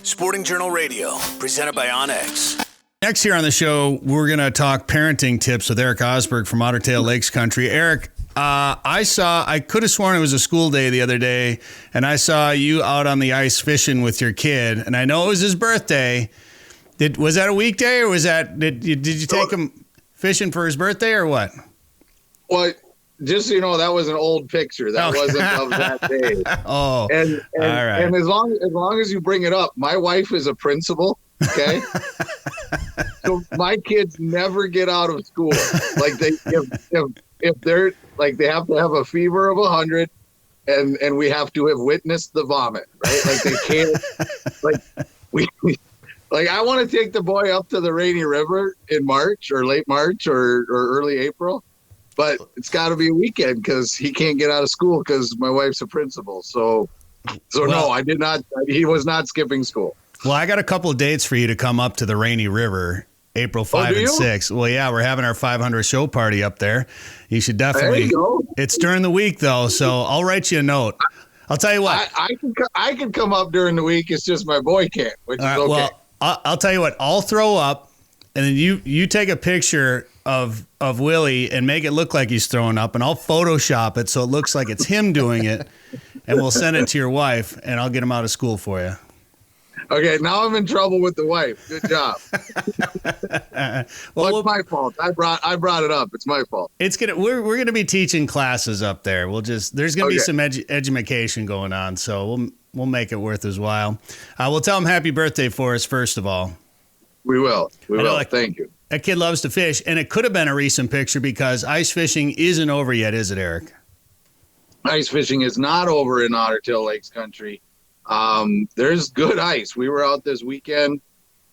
Sporting Journal Radio, presented by Onyx. Next here on the show, we're going to talk parenting tips with Erik Osberg from Ottertail Lakes Country. Erik, I could have sworn it was a school day the other day, and I saw you out on the ice fishing with your kid, and I know it was his birthday. Was that a weekday, or did you take him fishing for his birthday, or what? Well, just so you know, that was an old picture. That wasn't of that day. Oh, and all right. And as long as you bring it up, my wife is a principal. Okay, so my kids never get out of school. Like if they're like, they have to have a fever of 100, and we have to have witnessed the vomit. Right? Like they can't. Like I want to take the boy up to the Rainy River in March or late March or early April. But it's got to be a weekend because he can't get out of school because my wife's a principal. So no, I did not. He was not skipping school. Well, I got a couple of dates for you to come up to the Rainy River, April 5 and 6. Well, yeah, we're having our 500 show party up there. You should definitely. There you go. It's during the week, though, so I'll write you a note. I'll tell you what. I can come up during the week. It's just my boy can't, which is okay. Well, I'll tell you what. I'll throw up, and then you take a picture of Willie and make it look like he's throwing up, and I'll Photoshop it so it looks like it's him doing it, and we'll send it to your wife, and I'll get him out of school for you. Okay, now I'm in trouble with the wife. Good job. Well, it's my fault. I brought it up. It's my fault. We're gonna be teaching classes up there. There's gonna be some education going on, so we'll make it worth his while. We'll tell him happy birthday for us first of all. We will. Thank you. That kid loves to fish, and it could have been a recent picture because ice fishing isn't over yet, is it, Erik? Ice fishing is not over in Ottertail Lakes Country. There's good ice. We were out this weekend,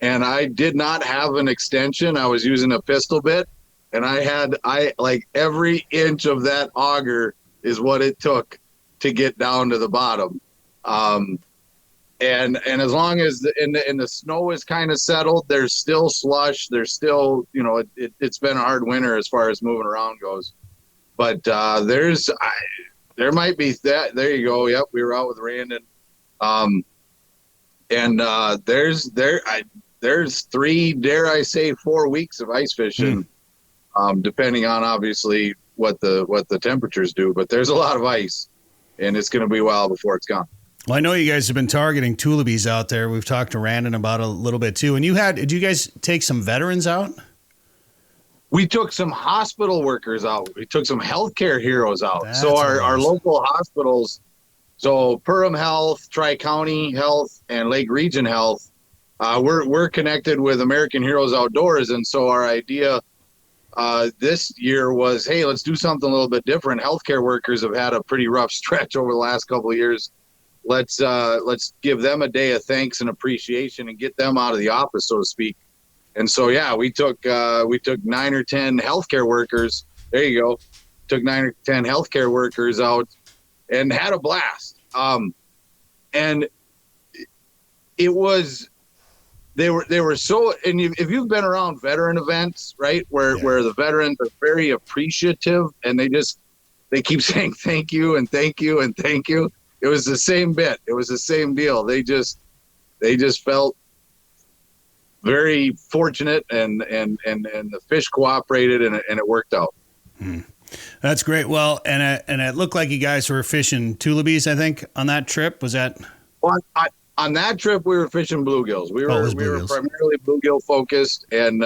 and I did not have an extension. I was using a pistol bit, and I like every inch of that auger is what it took to get down to the bottom. And as long as the snow is kind of settled, there's still slush. There's still, it's been a hard winter as far as moving around goes. But there might be that. There you go. Yep, we were out with Randon. There's 3, dare I say, 4 weeks of ice fishing, depending on obviously what the temperatures do. But there's a lot of ice, and it's going to be a while before it's gone. Well, I know you guys have been targeting tullibees out there. We've talked to Randon about it a little bit too. And did you guys take some veterans out? We took some hospital workers out. We took some healthcare heroes out. That's so our local hospitals, so Perham Health, Tri-County Health, and Lake Region Health, we're connected with American Heroes Outdoors. And so our idea this year was, hey, let's do something a little bit different. Healthcare workers have had a pretty rough stretch over the last couple of years. Let's give them a day of thanks and appreciation and get them out of the office, so to speak. And so, yeah, we took 9 or 10 healthcare workers. There you go. Took 9 or 10 healthcare workers out and had a blast. And it was, they were so, and if you've been around veteran events, right, where the veterans are very appreciative and they keep saying thank you and thank you and thank you. It was the same bit. It was the same deal. They just felt very fortunate, and the fish cooperated, and it worked out. That's great. Well, and it looked like you guys were fishing tullibees, I think, on that trip. Was that? Well, on that trip, we were fishing bluegills. We were primarily bluegill focused, and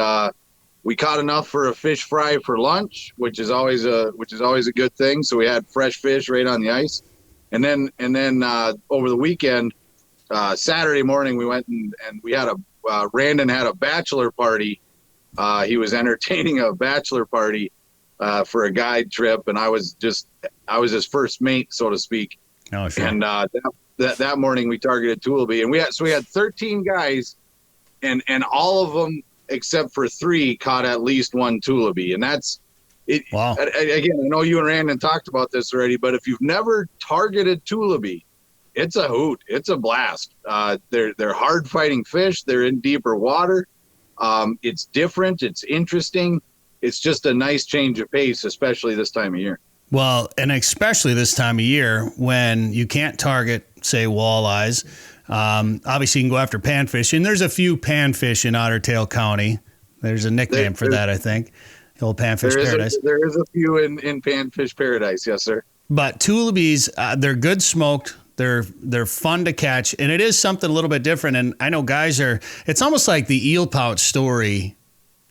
we caught enough for a fish fry for lunch, which is always a good thing. So we had fresh fish right on the ice. And then over the weekend, Saturday morning, we went and we had Randon had a bachelor party. He was entertaining a bachelor party for a guide trip, and I was his first mate, so to speak. Oh, sure. And that morning we targeted tullibee, and we had 13 guys, and all of them except for 3 caught at least one tullibee, and that's. Wow. Again, I know you and Randon talked about this already, but if you've never targeted tullibee, it's a hoot. It's a blast. They're hard fighting fish. They're in deeper water. It's different. It's interesting. It's just a nice change of pace, especially this time of year. Well, and especially this time of year when you can't target, say, walleyes. Obviously, you can go after panfish, and there's a few panfish in Ottertail County. There's a nickname for that, I think. The old panfish paradise. There is a few in panfish paradise, yes, sir. But tullibees, they're good smoked. They're fun to catch, and it is something a little bit different. And I know guys it's almost like the eel pout story.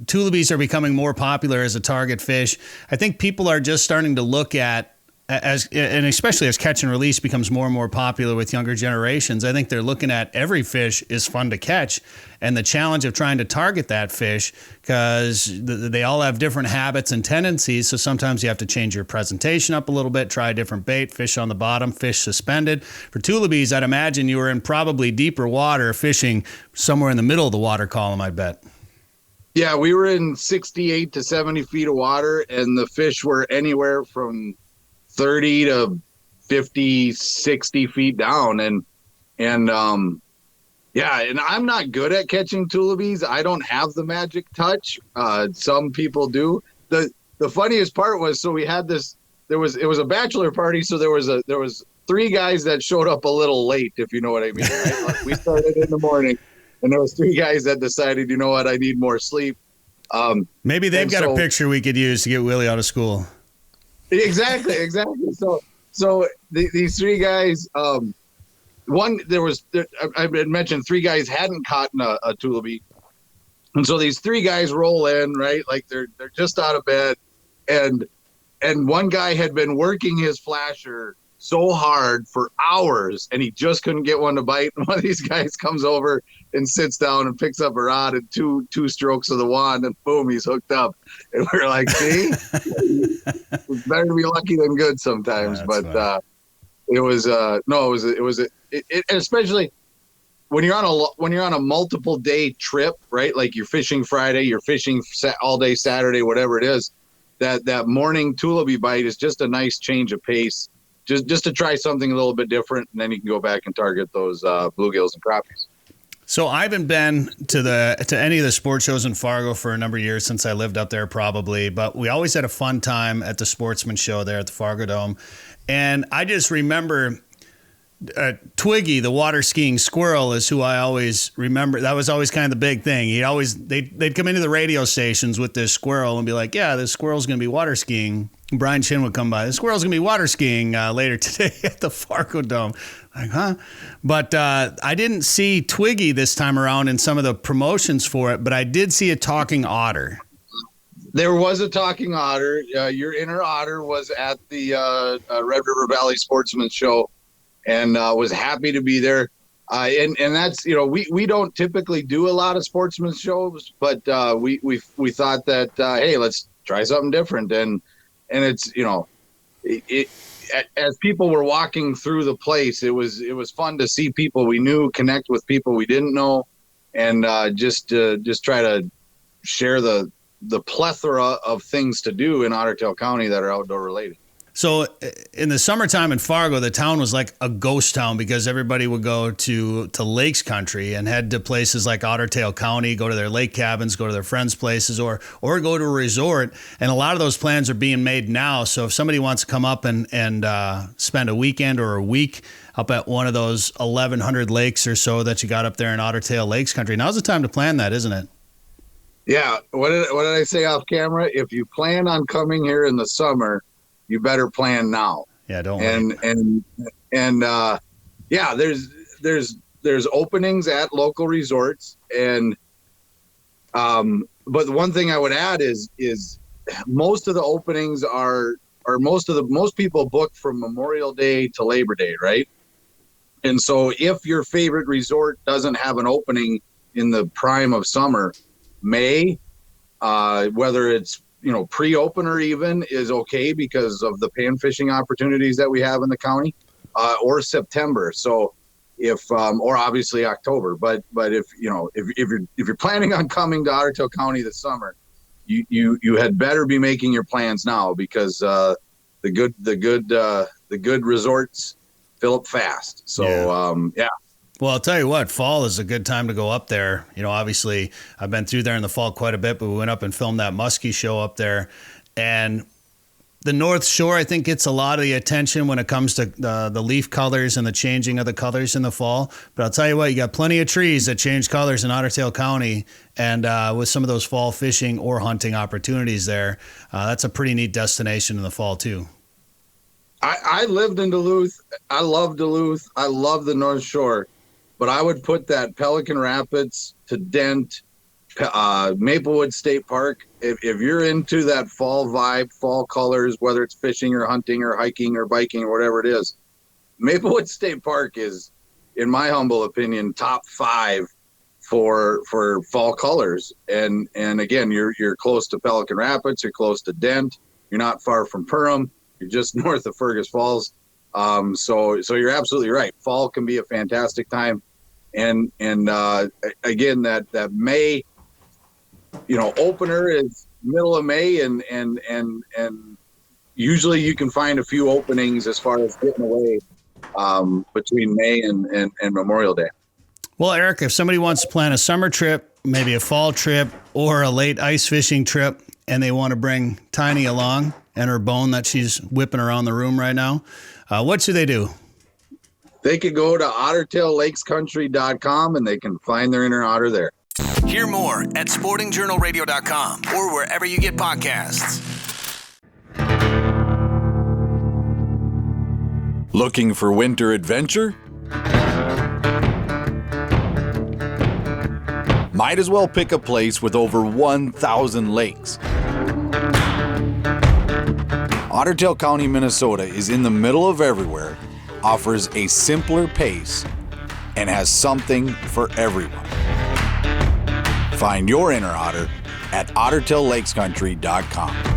Tullibees are becoming more popular as a target fish. I think people are just starting to look at, and especially as catch and release becomes more and more popular with younger generations, I think they're looking at every fish is fun to catch, and the challenge of trying to target that fish, because they all have different habits and tendencies. So sometimes you have to change your presentation up a little bit, try a different bait, fish on the bottom, fish suspended. For tullibees, I'd imagine you were in probably deeper water, fishing somewhere in the middle of the water column, I bet. Yeah, we were in 68 to 70 feet of water, and the fish were anywhere from 30 to 50, 60 feet down. And I'm not good at catching tullibees. I don't have the magic touch. Some people do. The funniest part was, so we had this, it was a bachelor party. So there was 3 guys that showed up a little late, if you know what I mean. Right? Like, we started in the morning, and there was 3 guys that decided, you know what, I need more sleep. Maybe they've got a picture we could use to get Willie out of school. Exactly. So these 3 guys, I had mentioned 3 guys hadn't caught a tullibee, and so these 3 guys roll in, right? Like they're just out of bed, and one guy had been working his flasher so hard for hours, and he just couldn't get one to bite. And one of these guys comes over and sits down and picks up a rod, and two strokes of the wand, and boom, he's hooked up. And we're like, see, it's better to be lucky than good sometimes. But it was especially when you're on a multiple day trip, right? Like you're fishing Friday, you're fishing all day Saturday, whatever it is. That morning tullibee bite is just a nice change of pace. Just to try something a little bit different, and then you can go back and target those bluegills and crappies. So I haven't been to any of the sports shows in Fargo for a number of years since I lived up there, probably. But we always had a fun time at the Sportsman Show there at the Fargo Dome, and I just remember Twiggy, the water skiing squirrel, is who I always remember. That was always kind of the big thing. They'd come into the radio stations with this squirrel and be like, "Yeah, this squirrel's going to be water skiing." Brian Chin would come by. The squirrel's going to be water skiing later today at the Fargo Dome. Like, huh? But I didn't see Twiggy this time around in some of the promotions for it, but I did see a talking otter. There was a talking otter. Your inner otter was at the Red River Valley Sportsman Show, and was happy to be there. And that's, we don't typically do a lot of sportsman shows, but we thought that, hey, let's try something different. And it's, as people were walking through the place, it was fun to see people we knew, connect with people we didn't know, and just try to share the plethora of things to do in Ottertail County that are outdoor related. So in the summertime in Fargo, the town was like a ghost town because everybody would go to Lakes Country and head to places like Ottertail County, go to their lake cabins, go to their friends' places, or go to a resort. And a lot of those plans are being made now. So if somebody wants to come up and spend a weekend or a week up at one of those 1,100 lakes or so that you got up there in Ottertail Lakes Country, now's the time to plan that, isn't it? Yeah. What did I say off camera? If you plan on coming here in the summer, you better plan now. Yeah, don't wait. Yeah, there's openings at local resorts, and but the one thing I would add is most of the openings most people book from Memorial Day to Labor Day, right? And so if your favorite resort doesn't have an opening in the prime of summer, May, whether it's pre-opener even is okay because of the pan fishing opportunities that we have in the county, or September. So or obviously October, but if you're planning on coming to Ottertail County this summer, you had better be making your plans now because the good resorts fill up fast. So yeah. Well, I'll tell you what, fall is a good time to go up there. Obviously, I've been through there in the fall quite a bit, but we went up and filmed that muskie show up there. And The North Shore, I think, gets a lot of the attention when it comes to the leaf colors and the changing of the colors in the fall. But I'll tell you what, you got plenty of trees that change colors in Ottertail County. And with some of those fall fishing or hunting opportunities there, that's a pretty neat destination in the fall, too. I lived in Duluth. I love Duluth. I love the North Shore. But I would put that Pelican Rapids to Dent, Maplewood State Park. If you're into that fall vibe, fall colors, whether it's fishing or hunting or hiking or biking or whatever it is, Maplewood State Park is, in my humble opinion, top 5 for fall colors. And again, you're close to Pelican Rapids, you're close to Dent, you're not far from Perham, you're just north of Fergus Falls. So you're absolutely right. Fall can be a fantastic time. And again, that May, opener is middle of May, and usually you can find a few openings as far as getting away between May and Memorial Day. Well, Erik, if somebody wants to plan a summer trip, maybe a fall trip, or a late ice fishing trip, and they want to bring Tiny along and her bone that she's whipping around the room right now, what should they do? They could go to ottertaillakescountry.com and they can find their inner otter there. Hear more at sportingjournalradio.com or wherever you get podcasts. Looking for winter adventure? Might as well pick a place with over 1,000 lakes. Ottertail County, Minnesota is in the middle of everywhere, offers a simpler pace, and has something for everyone. Find your inner otter at ottertaillakescountry.com.